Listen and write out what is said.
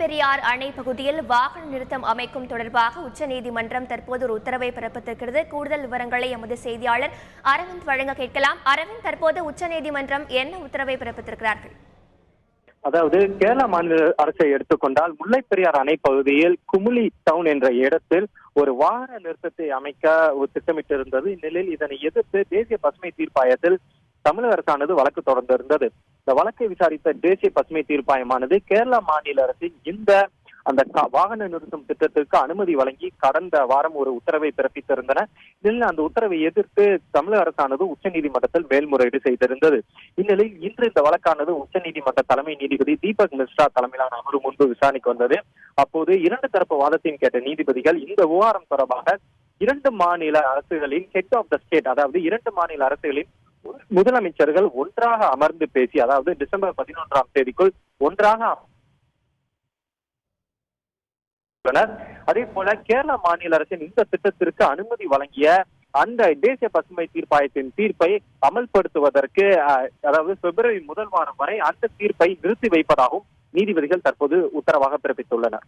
பெரியார் அணை பகுதியில் வாகன நிறுத்தம் அமைக்கும் தொடர்பாக உச்சநீதிமன்றம் தற்போது ஒரு உத்தரவை பிறப்பித்திருக்கிறது. கூடுதல் விவரங்களை எமது செய்தியாளர் அரவிந்த் வழங்க கேட்கலாம். அரவிந்த், தற்போது உச்சநீதிமன்றம் என்ன உத்தரவை பிறப்பித்திருக்கிறார்கள்? அதாவது கேரள மாநில அரசை எடுத்துக்கொண்டால் முல்லை பெரியார் அணை பகுதியில் குமுளி டவுன் என்ற இடத்தில் ஒரு வாகன நிறுத்தத்தை அமைக்க திட்டமிட்டிருந்தது. இந்நிலையில் இதனை எதிர்த்து தேசிய பசுமை தீர்ப்பாயத்தில் தமிழக அரசானது வழக்கு தொடர்ந்திருந்தது. இந்த வழக்கை விசாரித்த தேசிய பசுமை தீர்ப்பாயமானது கேரள மாநில அரசின் அந்த வாகன நிறுத்தம் திட்டத்திற்கு அனுமதி வழங்கி கடந்த வாரம் ஒரு உத்தரவை பிறப்பித்திருந்தன. இதில் அந்த உத்தரவை எதிர்த்து தமிழக அரசானது உச்சநீதிமன்றத்தில் மேல்முறையீடு செய்திருந்தது. இந்நிலையில் இன்று இந்த வழக்கானது உச்சநீதிமன்ற தலைமை நீதிபதி தீபக் மிஸ்ரா தலைமையிலான அமர்வு முன்பு விசாரணைக்கு வந்தது. அப்போது இரண்டு தரப்பு வாதத்தையும் கேட்ட நீதிபதிகள் இந்த விவகாரம் தொடர்பாக இரண்டு மாநில அரசுகளின் ஹெட் ஆஃப் த ஸ்டேட், அதாவது இரண்டு மாநில அரசுகளின் முதலமைச்சர்கள் ஒன்றாக அமர்ந்து பேசி, அதாவது டிசம்பர் 11ஆம் தேதிக்குள் ஒன்றாக அதே போல கேரள மாநில அரசின் இந்த திட்டத்திற்கு அனுமதி வழங்கிய அந்த தேசிய பசுமை தீர்ப்பாயத்தின் தீர்ப்பை அமல்படுத்துவதற்கு அதாவது பிப்ரவரி 1 வாரம் வரை அந்த தீர்ப்பை நிறுத்தி வைப்பதாகவும் நீதிபதிகள் தற்போது உத்தரவாக பிறப்பித்துள்ளனர்.